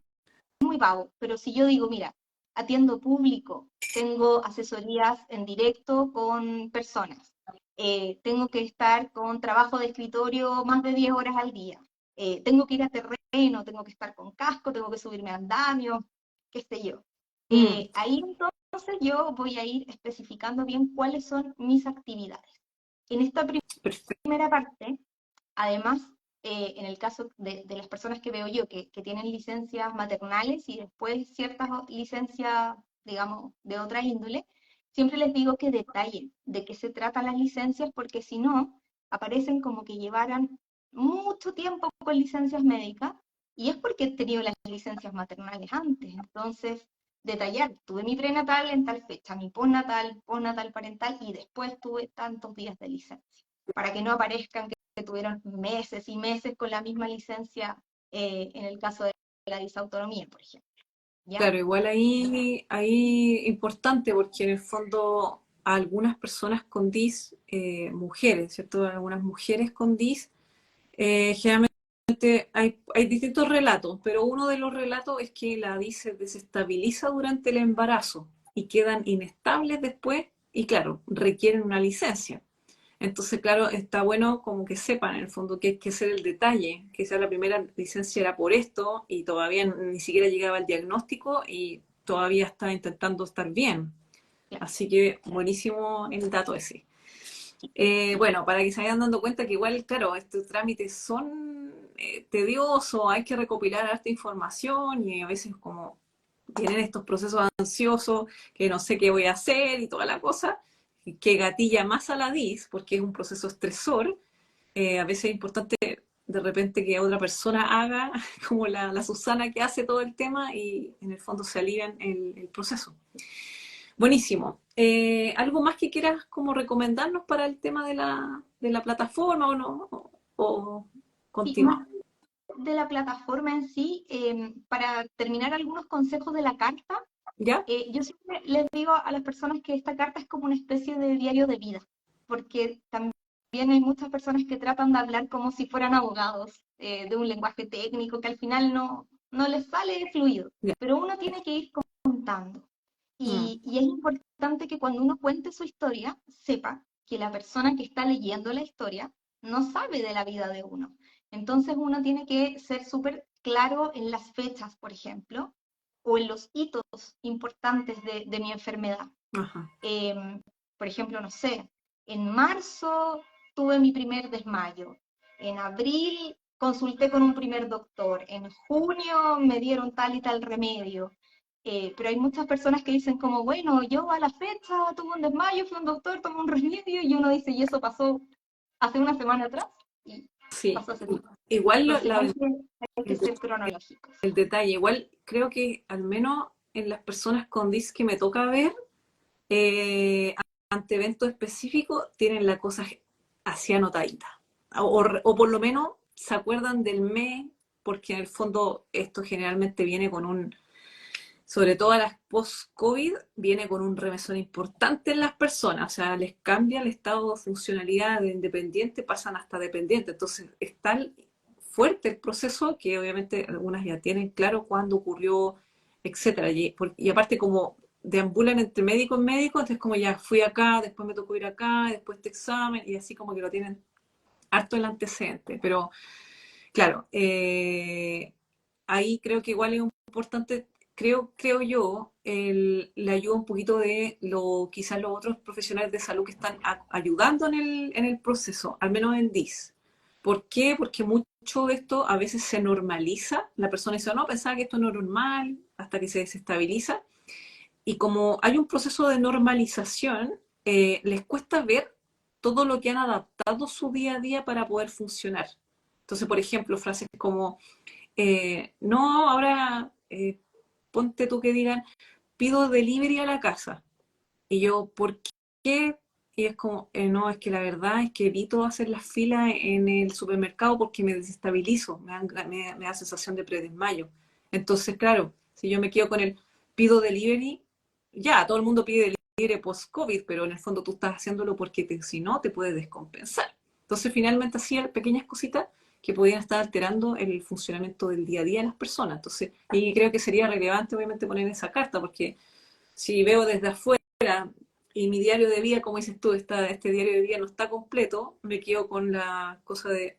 [SPEAKER 2] muy vago, pero si yo digo, mira, atiendo público, tengo asesorías en directo con personas, tengo que estar con trabajo de escritorio más de 10 horas al día, tengo que ir a terreno, tengo que estar con casco, tengo que subirme a andamio, qué sé yo.
[SPEAKER 1] mm,
[SPEAKER 2] Ahí entonces yo voy a ir especificando bien cuáles son mis actividades. En esta
[SPEAKER 1] perfecto.
[SPEAKER 2] primera parte, además, en el caso de las personas que veo yo que tienen licencias maternales y después ciertas licencias, digamos, de otra índole, siempre les digo que detallen de qué se tratan las licencias, porque si no, aparecen como que llevaran mucho tiempo con licencias médicas, y es porque he tenido las licencias maternales antes. Entonces, detallar, tuve mi prenatal en tal fecha, mi postnatal parental, y después tuve tantos días de licencia, para que no aparezcan que tuvieron meses y meses con la misma licencia, en el caso de la disautonomía, por ejemplo. ¿Ya?
[SPEAKER 1] Claro, igual ahí importante porque en el fondo a algunas personas con DIS, mujeres, ¿cierto? Algunas mujeres con DIS, generalmente hay distintos relatos, pero uno de los relatos es que la DIS se desestabiliza durante el embarazo y quedan inestables después y claro, requieren una licencia. Entonces, claro, está bueno como que sepan en el fondo que hay que hacer el detalle, que sea la primera licencia era por esto y todavía ni siquiera llegaba el diagnóstico y todavía está intentando estar bien.
[SPEAKER 2] Claro.
[SPEAKER 1] Así que buenísimo el dato ese. Bueno, para que se vayan dando cuenta que igual, claro, estos trámites son tediosos, hay que recopilar harta información y a veces como tienen estos procesos ansiosos que no sé qué voy a hacer y toda la cosa, que gatilla más a la DIS porque es un proceso estresor. A veces es importante de repente que otra persona haga como la Susana que hace todo el tema y en el fondo se alivian el proceso. Buenísimo. ¿Algo más que quieras como recomendarnos para el tema de la plataforma o no? O
[SPEAKER 2] Y más
[SPEAKER 1] continuamos.
[SPEAKER 2] de la plataforma en sí, para terminar algunos consejos de la carta,
[SPEAKER 1] ¿Ya?
[SPEAKER 2] yo siempre les digo a las personas que esta carta es como una especie de diario de vida, porque también hay muchas personas que tratan de hablar como si fueran abogados, de un lenguaje técnico que al final no les sale fluido,
[SPEAKER 1] Ya.
[SPEAKER 2] pero uno tiene que ir contando.
[SPEAKER 1] Mm,
[SPEAKER 2] Y es importante que cuando uno cuente su historia, sepa que la persona que está leyendo la historia no sabe de la vida de uno. Entonces uno tiene que ser súper claro en las fechas, por ejemplo, o en los hitos importantes de mi enfermedad.
[SPEAKER 1] ajá.
[SPEAKER 2] Em, por ejemplo, no sé, en marzo tuve mi primer desmayo, en abril consulté con un primer doctor, en junio me dieron tal y tal remedio. Pero hay muchas personas que dicen como, bueno, yo a la fecha tuve un desmayo, fui a un doctor, tomé un remedio, y uno dice, y eso pasó hace una semana atrás, y
[SPEAKER 1] Sí.
[SPEAKER 2] pasó hace tiempo.
[SPEAKER 1] Igual
[SPEAKER 2] Entonces hay que
[SPEAKER 1] el,
[SPEAKER 2] ser cronológicos.
[SPEAKER 1] el detalle, igual creo que al menos en las personas con DIS que me toca ver, eh, ante eventos específicos tienen la cosa así anotadita. O por lo menos se acuerdan del mes, porque en el fondo esto generalmente viene con un, sobre todo a las post-COVID, viene con un remesón importante en las personas, o sea, les cambia el estado de funcionalidad de independiente, pasan hasta dependiente, entonces es tan fuerte el proceso que obviamente algunas ya tienen claro cuándo ocurrió, etcétera, y aparte como deambulan entre médico en médico, entonces como ya fui acá, después me tocó ir acá, después este examen, y así como que lo tienen harto el antecedente, pero claro, ahí creo que igual es importante, creo yo, la ayuda un poquito de quizás los otros profesionales de salud que están ayudando en el proceso, al menos en DIS. ¿Por qué? Porque mucho de esto a veces se normaliza. La persona dice, no, pensaba que esto no es normal, hasta que se desestabiliza. Y como hay un proceso de normalización, les cuesta ver todo lo que han adaptado su día a día para poder funcionar. Entonces, por ejemplo, frases como, no, ahora ponte tú que digan, pido delivery a la casa. Y yo, ¿por qué? Y es como, no, es que la verdad es que evito hacer las filas en el supermercado porque me desestabilizo, me da sensación de predesmayo. Entonces, claro, si yo me quedo con el pido delivery, ya, todo el mundo pide delivery post-COVID, pero en el fondo tú estás haciéndolo porque si no, te puede descompensar. Entonces, finalmente hacía pequeñas cositas que podían estar alterando el funcionamiento del día a día de las personas. Entonces, y creo que sería relevante, obviamente, poner esa carta, porque si veo desde afuera y mi diario de vida, como dices tú, este diario de vida no está completo, me quedo con la cosa de,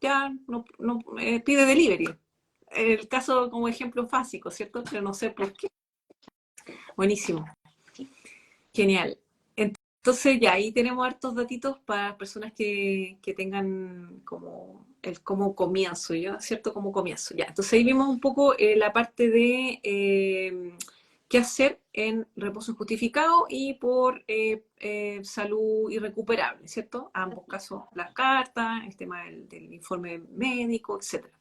[SPEAKER 1] ya no pide delivery. El caso como ejemplo básico, ¿cierto? Pero no sé por qué. Buenísimo,
[SPEAKER 2] Sí.
[SPEAKER 1] genial. Entonces ya ahí tenemos hartos datitos para personas que tengan como el como comienzo, ¿ya? ¿Cierto? Como comienzo, ya. Entonces ahí vimos un poco la parte de qué hacer en reposo injustificado y por salud irrecuperable, ¿cierto? Ambos casos, las cartas, el tema del informe médico, etcétera.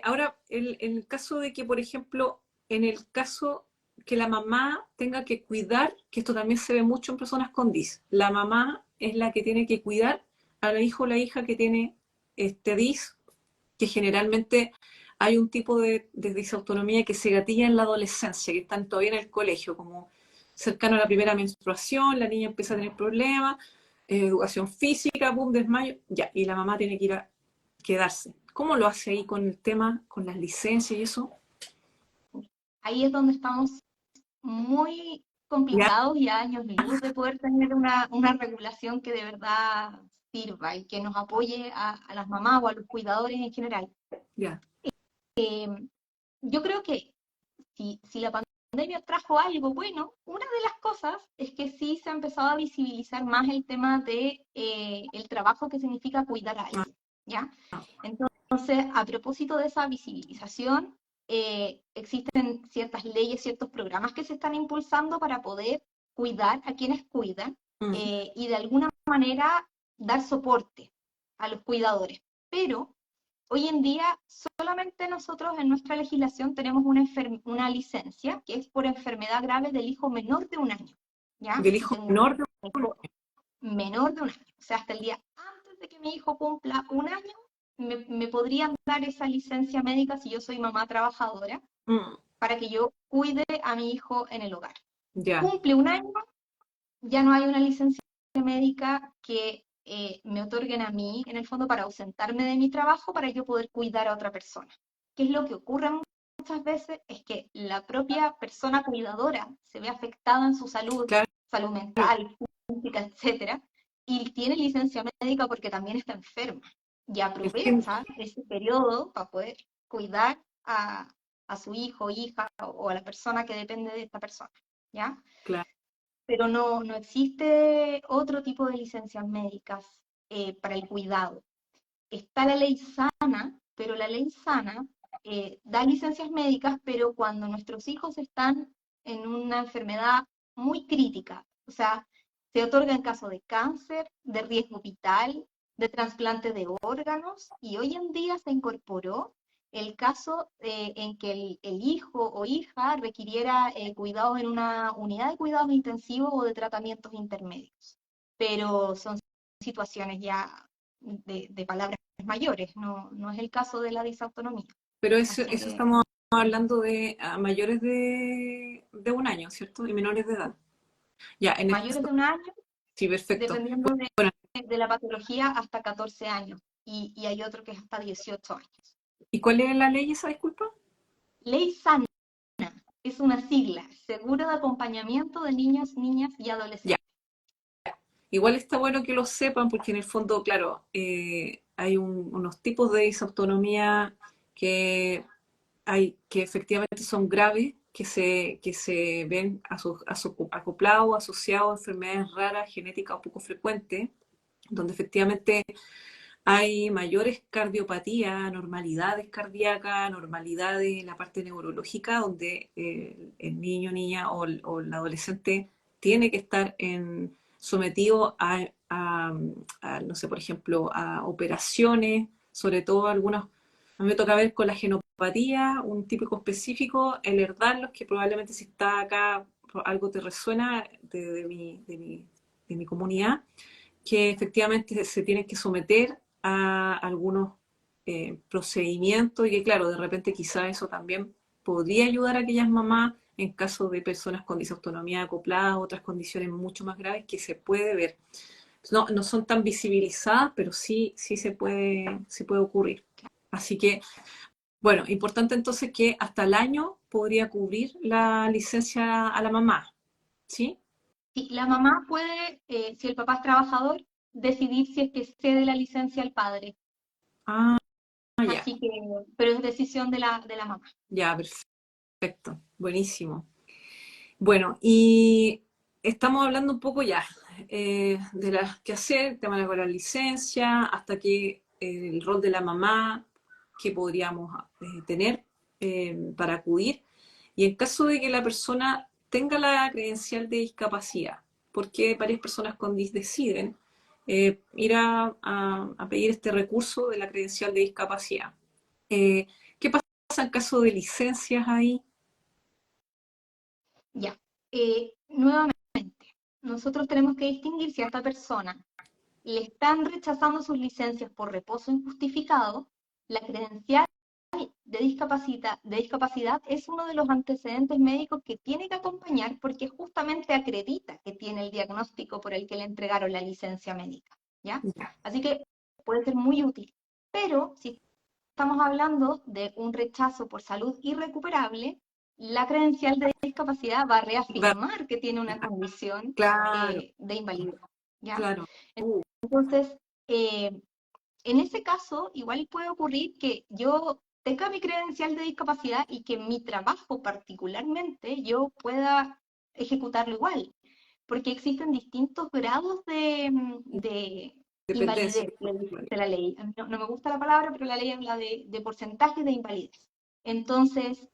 [SPEAKER 1] Ahora, el caso de que, por ejemplo, en el caso que la mamá tenga que cuidar, que esto también se ve mucho en personas con DIS, la mamá es la que tiene que cuidar al hijo o la hija que tiene este DIS, que generalmente hay un tipo de disautonomía que se gatilla en la adolescencia, que están todavía en el colegio, como cercano a la primera menstruación, la niña empieza a tener problemas, educación física, boom, desmayo, ya, y la mamá tiene que ir a quedarse. ¿Cómo lo hace ahí con el tema, con las licencias y eso?
[SPEAKER 2] Ahí es donde estamos muy
[SPEAKER 1] Ya,
[SPEAKER 2] complicados y a años luz de poder tener una regulación que de verdad sirva y que nos apoye a las mamás o a los cuidadores en general.
[SPEAKER 1] ya.
[SPEAKER 2] Eh, yo creo que si la pandemia trajo algo bueno, una de las cosas es que sí se ha empezado a visibilizar más el tema de el trabajo que significa cuidar a alguien, ¿ya? Entonces, a propósito de esa visibilización, existen ciertas leyes, ciertos programas que se están impulsando para poder cuidar a quienes cuidan
[SPEAKER 1] Mm,
[SPEAKER 2] y de alguna manera dar soporte a los cuidadores. Pero hoy en día solamente nosotros en nuestra legislación tenemos una licencia que es por enfermedad grave del hijo menor de un año, ¿ya?
[SPEAKER 1] del
[SPEAKER 2] Si
[SPEAKER 1] hijo
[SPEAKER 2] tengo un
[SPEAKER 1] menor de
[SPEAKER 2] hijo menor de un año, o sea, hasta el día antes de que mi hijo cumpla un año, me podrían dar esa licencia médica si yo soy mamá trabajadora
[SPEAKER 1] mm,
[SPEAKER 2] para que yo cuide a mi hijo en el hogar.
[SPEAKER 1] ya,
[SPEAKER 2] Cumple un año, ya no hay una licencia médica que me otorguen a mí, en el fondo, para ausentarme de mi trabajo para yo poder cuidar a otra persona. ¿Qué es lo que ocurre muchas veces? Es que la propia persona cuidadora se ve afectada en su salud,
[SPEAKER 1] claro,
[SPEAKER 2] salud mental, física, etcétera, y tiene licencia médica porque también está enferma y
[SPEAKER 1] es que,
[SPEAKER 2] aprovecha ese periodo para poder cuidar a su hijo, hija o a la persona que depende de esta persona, ¿ya?
[SPEAKER 1] claro,
[SPEAKER 2] Pero no existe otro tipo de licencias médicas para el cuidado. Está la ley sana, pero la ley sana da licencias médicas, pero cuando nuestros hijos están en una enfermedad muy crítica, o sea, se otorga en caso de cáncer, de riesgo vital, de trasplante de órganos, y hoy en día se incorporó el caso en que el hijo o hija requiriera cuidados en una unidad de cuidados intensivos o de tratamientos intermedios. Pero son situaciones ya de palabras mayores, no es el caso de la disautonomía.
[SPEAKER 1] Pero eso,
[SPEAKER 2] Así
[SPEAKER 1] eso
[SPEAKER 2] que
[SPEAKER 1] estamos hablando de mayores de 1 año, ¿cierto? Y menores de edad. Ya, en este
[SPEAKER 2] mayores
[SPEAKER 1] caso,
[SPEAKER 2] de 1 año,
[SPEAKER 1] sí, perfecto.
[SPEAKER 2] dependiendo
[SPEAKER 1] Bueno,
[SPEAKER 2] de la patología, hasta 14 años. Y hay otro que es hasta 18 años.
[SPEAKER 1] ¿y cuál es la ley esa, disculpa?
[SPEAKER 2] Ley SANA es una sigla, Seguro de Acompañamiento de Niños, Niñas y
[SPEAKER 1] Ya.
[SPEAKER 2] Adolescentes.
[SPEAKER 1] Igual está bueno que lo sepan porque en el fondo, claro, hay unos tipos de disautonomía que que efectivamente son graves, que se ven acoplados, asociados a enfermedades raras, genéticas o poco frecuentes, donde efectivamente hay mayores cardiopatías, anormalidades cardíacas, anormalidades en la parte neurológica, donde el niño, niña o el adolescente tiene que estar sometido no sé, por ejemplo, a operaciones, sobre todo algunos, a mí me toca ver con la genopatía, un típico específico, el herdarlos, que probablemente si está acá algo te resuena de mi comunidad, que efectivamente se tienen que someter a algunos procedimientos y que claro, de repente quizá eso también podría ayudar a aquellas mamás en caso de personas con disautonomía acoplada, otras condiciones mucho más graves que se puede ver. No son tan visibilizadas, pero sí se puede ocurrir. Así que, bueno, importante entonces que hasta el año podría cubrir la licencia a la mamá, ¿sí?
[SPEAKER 2] Sí, la mamá puede, si el papá es trabajador, decidir si es que cede la licencia al padre.
[SPEAKER 1] Ah, ya,
[SPEAKER 2] Así que, pero es decisión de la mamá.
[SPEAKER 1] ya, perfecto, buenísimo. Bueno, y estamos hablando un poco ya de las que hacer, el tema de la licencia, hasta que el rol de la mamá que podríamos tener para acudir. Y en caso de que la persona tenga la credencial de discapacidad, porque varias personas con DIS deciden ir a pedir este recurso de la credencial de discapacidad. ¿Qué pasa en caso de licencias ahí?
[SPEAKER 2] Ya. Nuevamente, nosotros tenemos que distinguir si a esta persona le están rechazando sus licencias por reposo injustificado. La credencial de discapacidad es uno de los antecedentes médicos que tiene que acompañar porque justamente acredita que tiene el diagnóstico por el que le entregaron la licencia médica, ¿ya?
[SPEAKER 1] Ya,
[SPEAKER 2] Así que puede ser muy útil. Pero si estamos hablando de un rechazo por salud irrecuperable, la credencial de discapacidad va a reafirmar que tiene una condición
[SPEAKER 1] claro,
[SPEAKER 2] de invalidez, ¿ya?
[SPEAKER 1] claro.
[SPEAKER 2] Entonces, eh, en ese caso, igual puede ocurrir que yo tenga mi credencial de discapacidad y que mi trabajo particularmente yo pueda ejecutarlo igual, porque existen distintos grados de
[SPEAKER 1] Dependencia.
[SPEAKER 2] invalidez, le dice la ley. A mí no me gusta la palabra, pero la ley habla de porcentajes de invalidez. Entonces,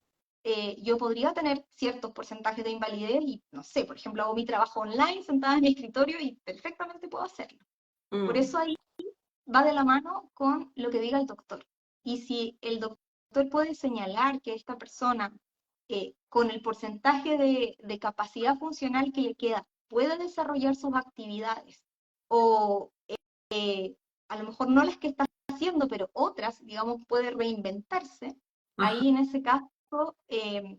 [SPEAKER 2] yo podría tener ciertos porcentajes de invalidez y, no sé, por ejemplo, hago mi trabajo online sentada en mi escritorio y perfectamente puedo hacerlo. Por
[SPEAKER 1] Mm,
[SPEAKER 2] eso ahí va de la mano con lo que diga el doctor. Y si el doctor puede señalar que esta persona, con el porcentaje de capacidad funcional que le queda, puede desarrollar sus actividades, o a lo mejor no las que está haciendo, pero otras, digamos, puede reinventarse,
[SPEAKER 1] ajá,
[SPEAKER 2] ahí en ese caso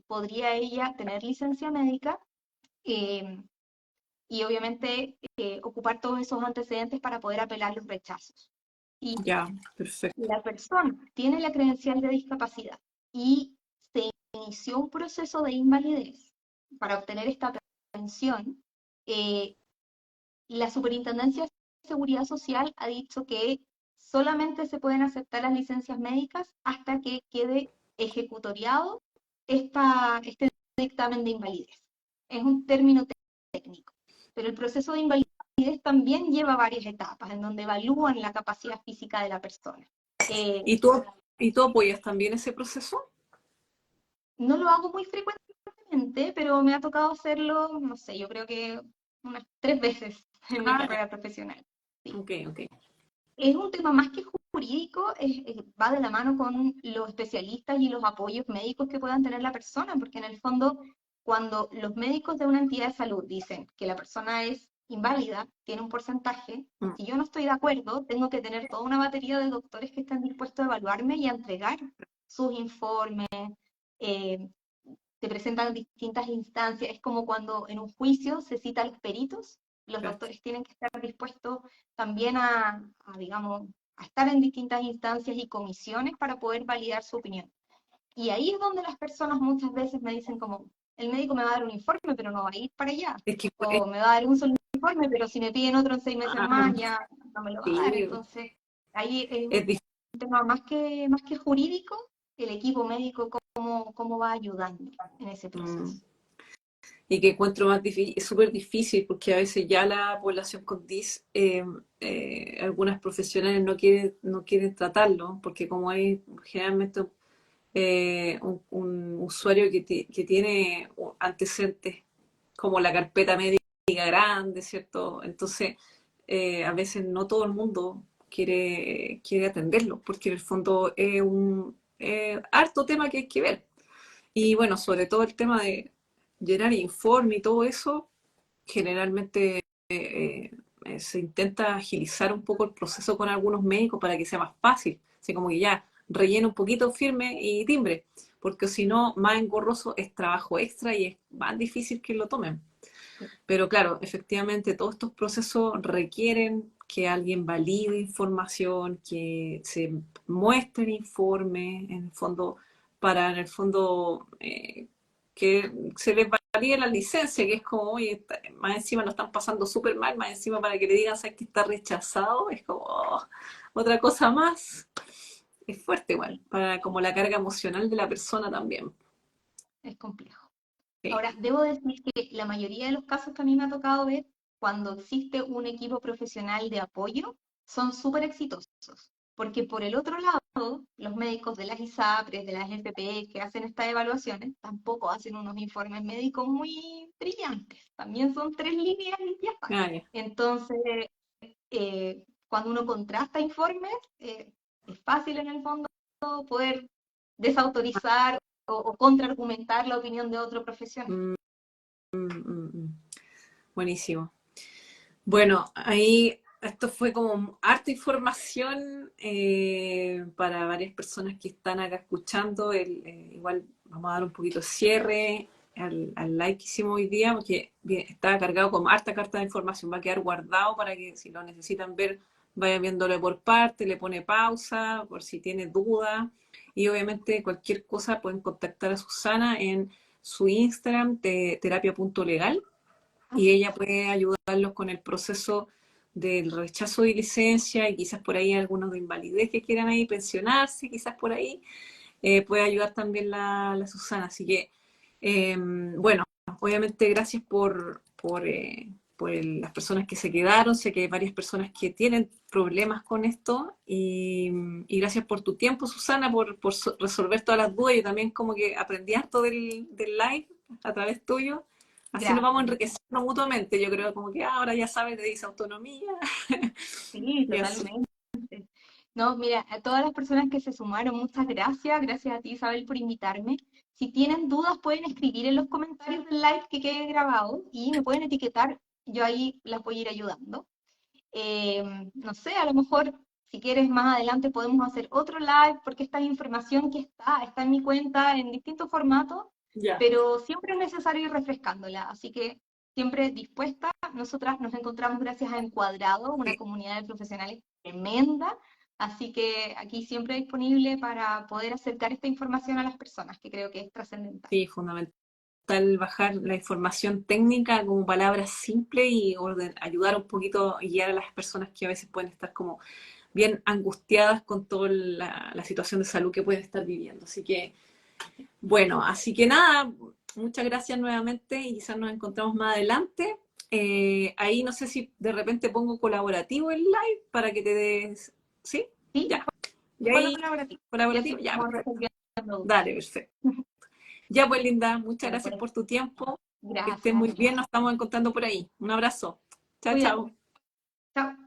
[SPEAKER 2] podría ella tener licencia médica eh, y obviamente ocupar todos esos antecedentes para poder apelar los rechazos. Y
[SPEAKER 1] ya, perfecto.
[SPEAKER 2] la persona tiene la credencial de discapacidad y se inició un proceso de invalidez para obtener esta pensión, eh, la Superintendencia de Seguridad Social ha dicho que solamente se pueden aceptar las licencias médicas hasta que quede ejecutoriado este dictamen de invalidez. Es un término técnico, pero el proceso de invalidez también lleva varias etapas en donde evalúan la capacidad física de la persona. Eh,
[SPEAKER 1] ¿Y tú apoyas también ese proceso?
[SPEAKER 2] no lo hago muy frecuentemente, pero me ha tocado hacerlo, no sé, yo creo que unas 3 veces en mi
[SPEAKER 1] Ah, ya,
[SPEAKER 2] carrera profesional. Sí.
[SPEAKER 1] ok, ok.
[SPEAKER 2] Es un tema más que jurídico va de la mano con los especialistas y los apoyos médicos que puedan tener la persona, porque en el fondo, cuando los médicos de una entidad de salud dicen que la persona es inválida, tiene un porcentaje,
[SPEAKER 1] Mm.
[SPEAKER 2] si yo no estoy de acuerdo, tengo que tener toda una batería de doctores que estén dispuestos a evaluarme y a entregar sus informes, eh, se presentan distintas instancias, es como cuando en un juicio se cita a los peritos, los
[SPEAKER 1] Claro.
[SPEAKER 2] doctores tienen que estar dispuestos también digamos, a estar en distintas instancias y comisiones para poder validar su opinión. Y ahí es donde las personas muchas veces me dicen como, el médico me va a dar un informe, pero no va a ir para allá.
[SPEAKER 1] Es que
[SPEAKER 2] O me va a dar un solo informe, pero si me piden otro en 6 meses más, ya no me lo va a dar.
[SPEAKER 1] sí,
[SPEAKER 2] Entonces, ahí es
[SPEAKER 1] es
[SPEAKER 2] un tema más que jurídico, el equipo médico, cómo va ayudando en ese
[SPEAKER 1] difícil.
[SPEAKER 2] proceso.
[SPEAKER 1] Y que encuentro más difícil, es súper difícil porque a veces ya la población con DIS, algunas profesionales no quieren tratarlo, porque como hay generalmente un usuario que tiene antecedentes como la carpeta médica grande, ¿cierto? Entonces, a veces no todo el mundo quiere atenderlo, porque en el fondo es un harto tema que hay que ver. Y bueno, sobre todo el tema de llenar informe y todo eso, generalmente se intenta agilizar un poco el proceso con algunos médicos para que sea más fácil. Así como que ya rellena un poquito, firme y timbre, porque si no, más engorroso es trabajo extra y es más difícil que lo tomen. Pero claro, efectivamente todos estos procesos requieren que alguien valide información, que se muestre informe, en el fondo, para en el fondo que se les valide la licencia, que es como, oye, más encima lo están pasando súper mal, más encima para que le digan, ¿sabes que está rechazado? Es como otra cosa más. Es fuerte igual, para como la carga emocional de la persona también.
[SPEAKER 2] Es complejo.
[SPEAKER 1] Sí.
[SPEAKER 2] Ahora, debo decir que la mayoría de los casos que a mí me ha tocado ver, cuando existe un equipo profesional de apoyo, son súper exitosos. Porque por el otro lado, los médicos de las ISAPRES, de las FP que hacen estas evaluaciones, tampoco hacen unos informes médicos muy brillantes. También son 3 líneas y ya está.
[SPEAKER 1] Ah, ya.
[SPEAKER 2] Entonces, cuando uno contrasta informes, es fácil en el fondo poder desautorizar o contraargumentar la opinión de otro profesional.
[SPEAKER 1] Mm, mm, mm. Buenísimo. Bueno, ahí esto fue como harta información para varias personas que están acá escuchando. Igual vamos a dar un poquito de cierre al live que hicimos hoy día, porque está cargado con harta carta de información. Va a quedar guardado para que si lo necesitan ver, vayan viéndolo por parte, le pone pausa por si tiene duda. Y obviamente cualquier cosa pueden contactar a Susana en su Instagram, terapia.legal, y ella puede ayudarlos con el proceso del rechazo de licencia y quizás por ahí algunos de invalidez que quieran ahí pensionarse, quizás por ahí puede ayudar también la Susana. Así que, bueno, obviamente gracias por las personas que se quedaron. Sé que hay varias personas que tienen problemas con esto y gracias por tu tiempo, Susana, por resolver todas las dudas. Yo también como que aprendí harto del live a través tuyo. Así nos vamos
[SPEAKER 2] Gracias.
[SPEAKER 1] enriqueciendo mutuamente. Yo creo como que ahora ya sabes de disautonomía
[SPEAKER 2] Sí,
[SPEAKER 1] y así.
[SPEAKER 2] totalmente. No, mira, a todas las personas que se sumaron, muchas gracias. Gracias a ti, Isabel, por invitarme. Si tienen dudas, pueden escribir en los comentarios del live que quede grabado y me pueden etiquetar. Yo ahí las voy a ir ayudando. No sé, a lo mejor si quieres más adelante podemos hacer otro live porque esta es información que está en mi cuenta en distintos formatos,
[SPEAKER 1] Ya.
[SPEAKER 2] pero siempre es necesario ir refrescándola, así que siempre dispuesta. Nosotras nos encontramos gracias a Encuadrado, una
[SPEAKER 1] Sí,
[SPEAKER 2] comunidad de profesionales tremenda, así que aquí siempre disponible para poder acercar esta información a las personas, que creo que es trascendental.
[SPEAKER 1] sí, fundamental bajar la información técnica como palabras simples y ayudar un poquito y guiar a las personas que a veces pueden estar como bien angustiadas con toda la situación de salud que pueden estar viviendo. Así que, bueno, así que nada, muchas gracias nuevamente y quizás nos encontramos más adelante. Ahí no sé si de repente pongo colaborativo en live para que te des, ¿sí?
[SPEAKER 2] ¿Sí?
[SPEAKER 1] Ya. Y
[SPEAKER 2] Ponlo
[SPEAKER 1] ahí,
[SPEAKER 2] colaborativo. Y así
[SPEAKER 1] colaborativo, ya,
[SPEAKER 2] vamos
[SPEAKER 1] perfecto.
[SPEAKER 2] resolviendo dudas.
[SPEAKER 1] Dale, perfecto. Ya pues, Linda, muchas
[SPEAKER 2] Ya,
[SPEAKER 1] gracias
[SPEAKER 2] pues,
[SPEAKER 1] por tu tiempo. Que estés
[SPEAKER 2] gracias a
[SPEAKER 1] muy
[SPEAKER 2] ti.
[SPEAKER 1] bien, nos estamos encontrando por ahí. Un abrazo. Chao,
[SPEAKER 2] Cuídate.
[SPEAKER 1] chao.
[SPEAKER 2] Chao.